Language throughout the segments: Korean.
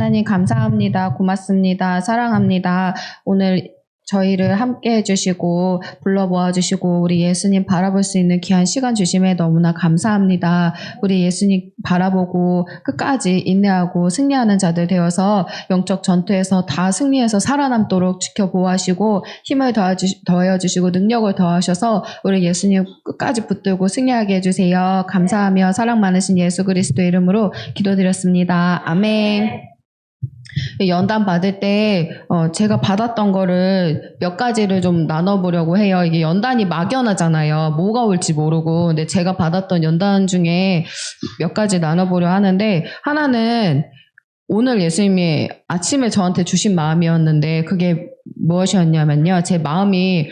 하나님 감사합니다. 고맙습니다. 사랑합니다. 오늘 저희를 함께 해주시고 불러 모아주시고 우리 예수님 바라볼 수 있는 귀한 시간 주심에 너무나 감사합니다. 우리 예수님 바라보고 끝까지 인내하고 승리하는 자들 되어서 영적 전투에서 다 승리해서 살아남도록 지켜보아주시고 힘을 더해주시고 능력을 더하셔서 우리 예수님 끝까지 붙들고 승리하게 해주세요. 감사하며 사랑 많으신 예수 그리스도 이름으로 기도드렸습니다. 아멘. 연단 받을 때 제가 받았던 거를 몇 가지를 좀 나눠보려고 해요. 이게 연단이 막연하잖아요. 뭐가 올지 모르고. 근데 제가 받았던 연단 중에 몇 가지 나눠보려 하는데, 하나는 오늘 예수님이 아침에 저한테 주신 마음이었는데 그게 무엇이었냐면요. 제 마음이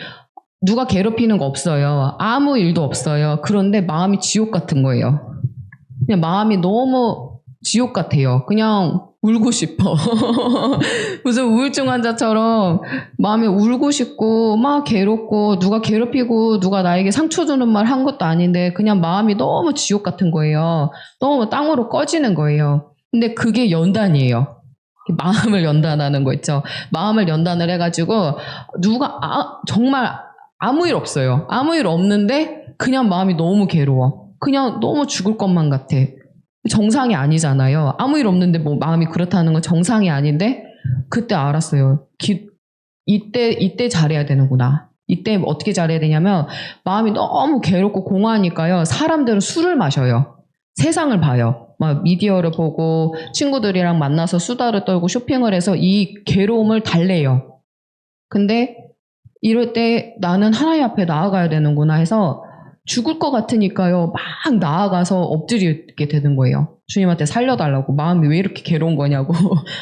누가 괴롭히는 거 없어요. 아무 일도 없어요. 그런데 마음이 지옥 같은 거예요. 그냥 마음이 너무 지옥 같아요. 그냥 울고 싶어. 무슨 우울증 환자처럼 마음이 울고 싶고 막 괴롭고 누가 괴롭히고 누가 나에게 상처 주는 말 한 것도 아닌데 그냥 마음이 너무 지옥 같은 거예요. 너무 땅으로 꺼지는 거예요. 근데 그게 연단이에요. 마음을 연단하는 거 있죠. 마음을 연단을 해가지고 누가 정말 아무 일 없어요. 아무 일 없는데 그냥 마음이 너무 괴로워. 그냥 너무 죽을 것만 같아. 정상이 아니잖아요. 아무 일 없는데 뭐 마음이 그렇다는 건 정상이 아닌데 그때 알았어요. 이때 잘해야 되는구나. 이때 어떻게 잘해야 되냐면 마음이 너무 괴롭고 공허하니까요. 사람들은 술을 마셔요. 세상을 봐요. 막 미디어를 보고 친구들이랑 만나서 수다를 떨고 쇼핑을 해서 이 괴로움을 달래요. 근데 이럴 때 나는 하나님 앞에 나아가야 되는구나 해서 죽을 것 같으니까요. 막 나아가서 엎드리게 되는 거예요. 주님한테 살려달라고. 마음이 왜 이렇게 괴로운 거냐고.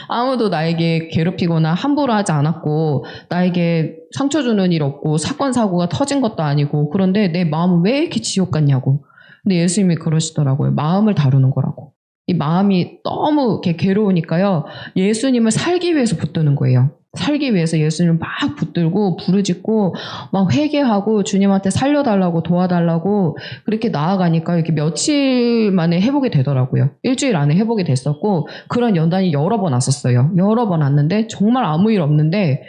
아무도 나에게 괴롭히거나 함부로 하지 않았고 나에게 상처 주는 일 없고 사건 사고가 터진 것도 아니고 그런데 내 마음은 왜 이렇게 지옥 같냐고. 근데 예수님이 그러시더라고요. 마음을 다루는 거라고. 이 마음이 너무 이렇게 괴로우니까요. 예수님을 살기 위해서 붙드는 거예요. 살기 위해서 예수님을 막 붙들고 부르짖고 막 회개하고 주님한테 살려달라고 도와달라고 그렇게 나아가니까 이렇게 며칠 만에 회복이 되더라고요. 일주일 안에 회복이 됐었고 그런 연단이 여러 번 왔었어요. 여러 번 왔는데 정말 아무 일 없는데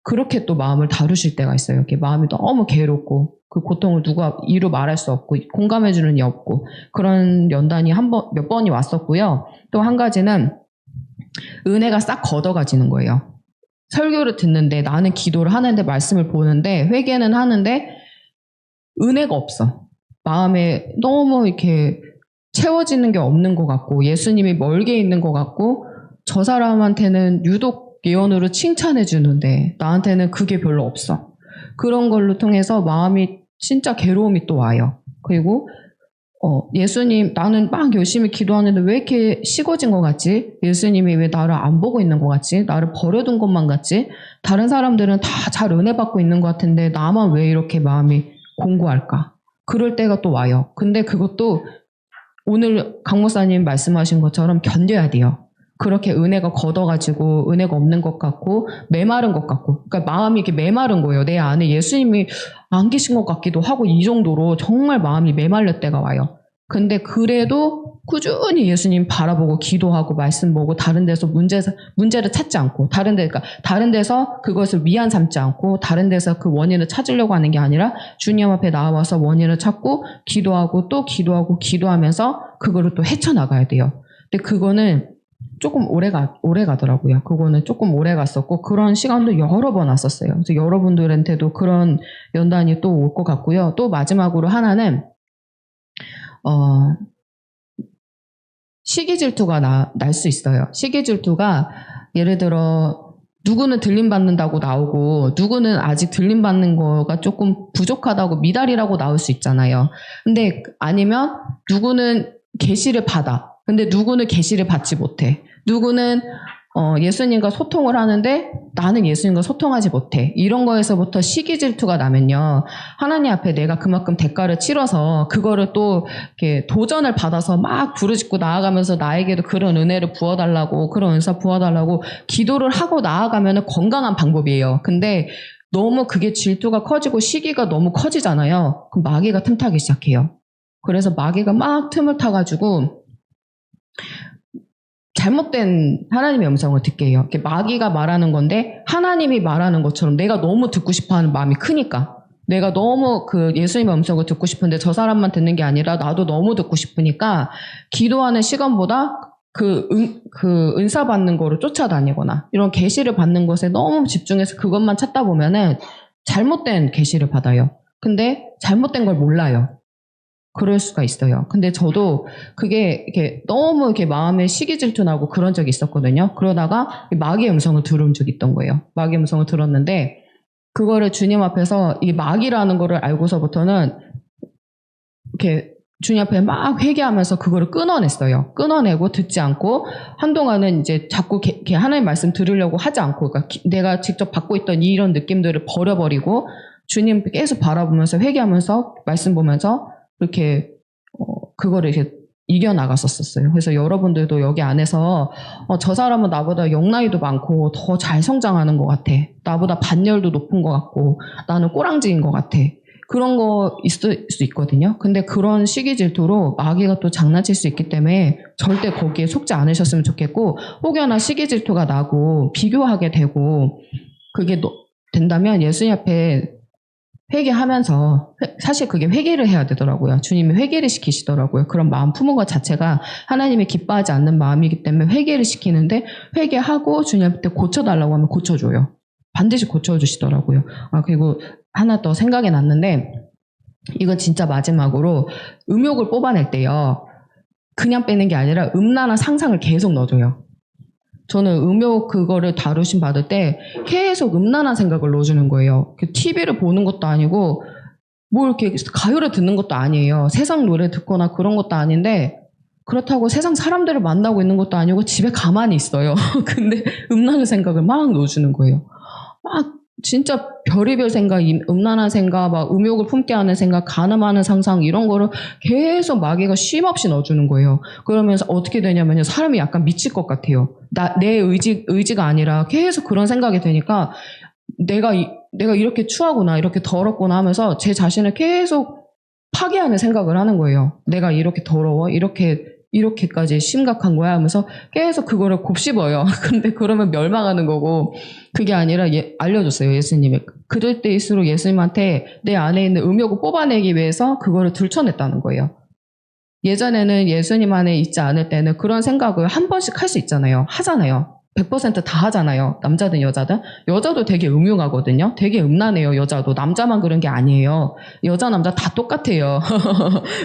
그렇게 또 마음을 다루실 때가 있어요. 이렇게 마음이 너무 괴롭고 그 고통을 누가 이루 말할 수 없고 공감해주는 이 없고 그런 연단이 몇 번이 왔었고요. 또 한 가지는 은혜가 싹 걷어가지는 거예요. 설교를 듣는데 나는 기도를 하는데 말씀을 보는데 회개는 하는데 은혜가 없어. 마음에 너무 이렇게 채워지는 게 없는 것 같고 예수님이 멀게 있는 것 같고 저 사람한테는 유독 예언으로 칭찬해 주는데 나한테는 그게 별로 없어. 그런 걸로 통해서 마음이 진짜 괴로움이 또 와요. 그리고 예수님 나는 막 열심히 기도하는데 왜 이렇게 식어진 것 같지? 예수님이 왜 나를 안 보고 있는 것 같지? 나를 버려둔 것만 같지? 다른 사람들은 다 잘 은혜 받고 있는 것 같은데 나만 왜 이렇게 마음이 공고할까? 그럴 때가 또 와요. 근데 그것도 오늘 강 목사님 말씀하신 것처럼 견뎌야 돼요. 그렇게 은혜가 걷어가지고 은혜가 없는 것 같고 메마른 것 같고 그러니까 마음이 이렇게 메마른 거예요. 내 안에 예수님이 안 계신 것 같기도 하고 이 정도로 정말 마음이 메말릴 때가 와요. 근데 그래도 꾸준히 예수님 바라보고 기도하고 말씀 보고 다른 데서 문제를 찾지 않고 다른 데서 그것을 위안 삼지 않고 다른 데서 그 원인을 찾으려고 하는 게 아니라 주님 앞에 나와서 원인을 찾고 기도하고 또 기도하고 기도하면서 그거를 또 헤쳐나가야 돼요. 근데 그거는 조금 오래 가더라고요. 그거는 조금 오래 갔었고, 그런 시간도 여러 번 왔었어요. 그래서 여러분들한테도 그런 연단이 또 올 것 같고요. 또 마지막으로 하나는, 시기 질투가 날 수 있어요. 시기 질투가 예를 들어, 누구는 들림받는다고 나오고, 누구는 아직 들림받는 거가 조금 부족하다고 미달이라고 나올 수 있잖아요. 근데 아니면 누구는 계시를 받아. 근데 누구는 계시를 받지 못해. 누구는 예수님과 소통을 하는데 나는 예수님과 소통하지 못해. 이런 거에서부터 시기 질투가 나면요. 하나님 앞에 내가 그만큼 대가를 치러서 그거를 또 이렇게 도전을 받아서 막 부르짖고 나아가면서 나에게도 그런 은혜를 부어달라고 그런 은사 부어달라고 기도를 하고 나아가면 건강한 방법이에요. 근데 너무 그게 질투가 커지고 시기가 너무 커지잖아요. 그럼 마귀가 틈타기 시작해요. 그래서 마귀가 막 틈을 타가지고 잘못된 하나님의 음성을 듣게 해요. 이렇게 마귀가 말하는 건데 하나님이 말하는 것처럼 내가 너무 듣고 싶어하는 마음이 크니까. 내가 너무 그 예수님의 음성을 듣고 싶은데 저 사람만 듣는 게 아니라 나도 너무 듣고 싶으니까 기도하는 시간보다 그 은사 받는 거를 쫓아다니거나 이런 계시를 받는 것에 너무 집중해서 그것만 찾다 보면은 잘못된 계시를 받아요. 근데 잘못된 걸 몰라요. 그럴 수가 있어요. 근데 저도 그게 이렇게 너무 이렇게 마음에 시기 질투나고 그런 적이 있었거든요. 그러다가 마귀의 음성을 들은 적이 있던 거예요. 마귀의 음성을 들었는데 그거를 주님 앞에서 이 마귀라는 거를 알고서부터는 이렇게 주님 앞에 막 회개하면서 그거를 끊어냈어요. 끊어내고 듣지 않고 한동안은 이제 자꾸 이렇게 하나님 말씀 들으려고 하지 않고 그러니까 내가 직접 받고 있던 이런 느낌들을 버려버리고 주님 계속 바라보면서 회개하면서 말씀 보면서 이렇게 그거를 이렇게 이겨나갔었어요. 그래서 여러분들도 여기 안에서 저 사람은 나보다 영나이도 많고 더 잘 성장하는 것 같아. 나보다 반열도 높은 것 같고 나는 꼬랑지인 것 같아. 그런 거 있을 수 있거든요. 근데 그런 시기 질투로 마귀가 또 장난칠 수 있기 때문에 절대 거기에 속지 않으셨으면 좋겠고 혹여나 시기 질투가 나고 비교하게 되고 그게 된다면 예수님 앞에 회개하면서 사실 그게 회개를 해야 되더라고요. 주님이 회개를 시키시더라고요. 그런 마음 품은 것 자체가 하나님이 기뻐하지 않는 마음이기 때문에 회개를 시키는데 회개하고 주님한테 고쳐달라고 하면 고쳐줘요. 반드시 고쳐주시더라고요. 그리고 하나 더 생각이 났는데 이건 진짜 마지막으로 음욕을 뽑아낼 때요. 그냥 빼는 게 아니라 음란한 상상을 계속 넣어줘요. 저는 음욕 그거를 다루심 받을 때 계속 음란한 생각을 넣어주는 거예요. TV를 보는 것도 아니고 뭐 이렇게 가요를 듣는 것도 아니에요. 세상 노래 듣거나 그런 것도 아닌데 그렇다고 세상 사람들을 만나고 있는 것도 아니고 집에 가만히 있어요. 근데 음란한 생각을 막 넣어주는 거예요. 막 진짜 별의별 생각, 음란한 생각, 막 음욕을 품게 하는 생각, 간음하는 상상 이런 거를 계속 마귀가 쉼없이 넣어주는 거예요. 그러면서 어떻게 되냐면요. 사람이 약간 미칠 것 같아요. 내 의지가 아니라 계속 그런 생각이 드니까 내가 이렇게 추하구나, 이렇게 더럽구나 하면서 제 자신을 계속 파괴하는 생각을 하는 거예요. 내가 이렇게 더러워, 이렇게까지 심각한 거야 하면서 계속 그거를 곱씹어요. 근데 그러면 멸망하는 거고 그게 아니라 알려줬어요. 예수님이. 그럴 때일수록 예수님한테 내 안에 있는 음욕을 뽑아내기 위해서 그거를 들춰냈다는 거예요. 예전에는 예수님 안에 있지 않을 때는 그런 생각을 한 번씩 할 수 있잖아요. 하잖아요. 100% 다 하잖아요. 남자든 여자든. 여자도 되게 음흉하거든요. 되게 음란해요. 여자도. 남자만 그런 게 아니에요. 여자 남자 다 똑같아요.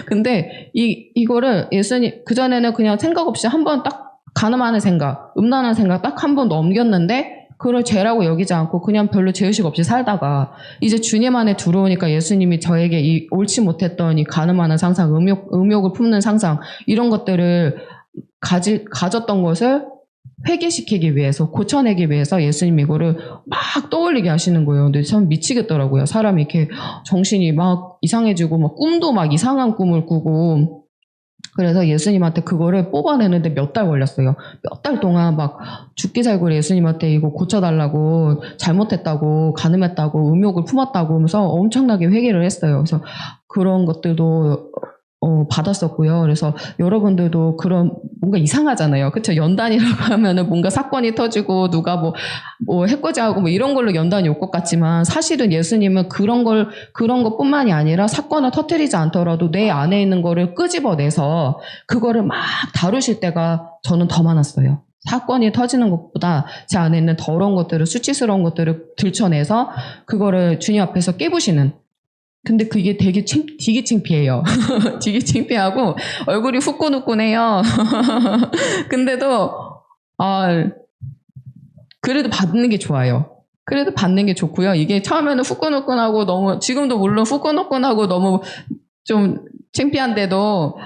근데 이거를 예수님 그전에는 그냥 생각 없이 한 번 딱 간음하는 생각, 음란한 생각 딱 한 번 넘겼는데 그걸 죄라고 여기지 않고 그냥 별로 죄의식 없이 살다가 이제 주님 안에 들어오니까 예수님이 저에게 이 옳지 못했던 이 간음하는 상상, 음욕을 품는 상상 이런 것들을 가졌던 것을 회개시키기 위해서 고쳐내기 위해서 예수님 이거를 막 떠올리게 하시는 거예요. 근데 참 미치겠더라고요. 사람이 이렇게 정신이 막 이상해지고 막 꿈도 막 이상한 꿈을 꾸고 그래서 예수님한테 그거를 뽑아내는데 몇 달 걸렸어요. 몇 달 동안 막 죽기 살고 예수님한테 이거 고쳐달라고 잘못했다고 간음했다고 음욕을 품었다고 하면서 엄청나게 회개를 했어요. 그래서 그런 것들도 받았었고요. 그래서 여러분들도 그런 뭔가 이상하잖아요. 그렇죠? 연단이라고 하면은 뭔가 사건이 터지고 누가 뭐 해코지하고 뭐 이런 걸로 연단이 올 것 같지만 사실은 예수님은 그런 것뿐만이 아니라 사건을 터뜨리지 않더라도 내 안에 있는 거를 끄집어내서 그거를 막 다루실 때가 저는 더 많았어요. 사건이 터지는 것보다 제 안에 있는 더러운 것들을 수치스러운 것들을 들춰내서 그거를 주님 앞에서 깨부시는 근데 그게 되게 창피해요. 되게 창피하고 얼굴이 후끈후끈해요. 근데도 그래도 받는 게 좋아요. 그래도 받는 게 좋고요. 이게 처음에는 후끈후끈하고 너무 지금도 물론 후끈후끈하고 너무 좀 창피한데도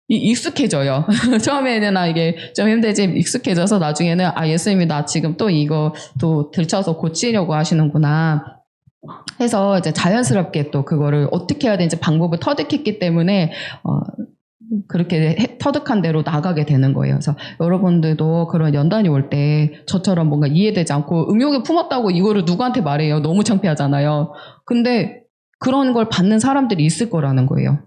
익숙해져요. 처음에는 이게 좀 힘들지 익숙해져서 나중에는 예수님이 나 지금 또 이거 또 들쳐서 고치려고 하시는구나. 해서 이제 자연스럽게 또 그거를 어떻게 해야 되는지 방법을 터득했기 때문에 그렇게 터득한 대로 나가게 되는 거예요. 그래서 여러분들도 그런 연단이 올 때 저처럼 뭔가 이해되지 않고 음욕에 품었다고 이거를 누구한테 말해요. 너무 창피하잖아요. 근데 그런 걸 받는 사람들이 있을 거라는 거예요.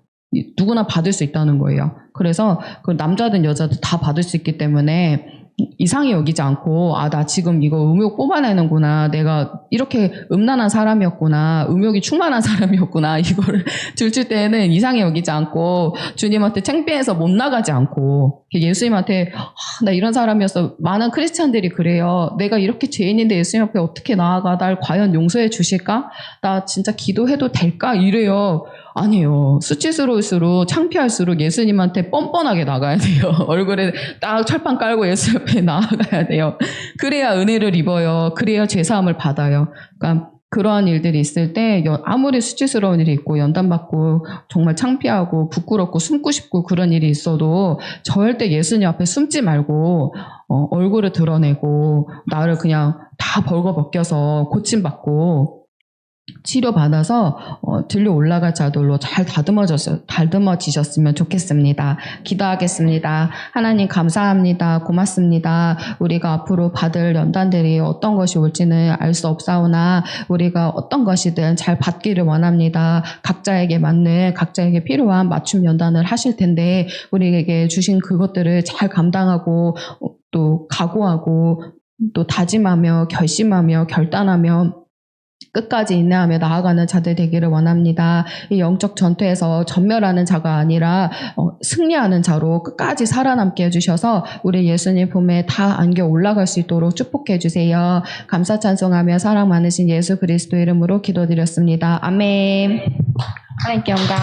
누구나 받을 수 있다는 거예요. 그래서 그 남자든 여자든 다 받을 수 있기 때문에 이상히 여기지 않고 나 지금 이거 음욕 뽑아내는구나. 내가 이렇게 음란한 사람이었구나. 음욕이 충만한 사람이었구나. 이거를 들출 때는 이상히 여기지 않고 주님한테 창피해서 못 나가지 않고 예수님한테 나 이런 사람이었어. 많은 크리스찬들이 그래요. 내가 이렇게 죄인인데 예수님 앞에 어떻게 나아가? 날 과연 용서해 주실까? 나 진짜 기도해도 될까? 이래요. 아니에요. 수치스러울수록 창피할수록 예수님한테 뻔뻔하게 나가야 돼요. 얼굴에 딱 철판 깔고 예수 옆에 나아가야 돼요. 그래야 은혜를 입어요. 그래야 죄사함을 받아요. 그러니까 그러한 일들이 있을 때 아무리 수치스러운 일이 있고 연단받고 정말 창피하고 부끄럽고 숨고 싶고 그런 일이 있어도 절대 예수님 앞에 숨지 말고 얼굴을 드러내고 나를 그냥 다 벌거벗겨서 고침받고 치료받아서 들려 올라갈 자들로 잘 다듬어지셨으면 좋겠습니다. 기도하겠습니다. 하나님 감사합니다. 고맙습니다. 우리가 앞으로 받을 연단들이 어떤 것이 올지는 알 수 없사오나 우리가 어떤 것이든 잘 받기를 원합니다. 각자에게 맞는 각자에게 필요한 맞춤 연단을 하실 텐데 우리에게 주신 그것들을 잘 감당하고 또 각오하고 또 다짐하며 결심하며 결단하며 끝까지 인내하며 나아가는 자들 되기를 원합니다. 이 영적 전투에서 전멸하는 자가 아니라 승리하는 자로 끝까지 살아남게 해주셔서 우리 예수님 품에 다 안겨 올라갈 수 있도록 축복해 주세요. 감사 찬송하며 사랑 많으신 예수 그리스도 이름으로 기도드렸습니다. 아멘. 하나님께 영광.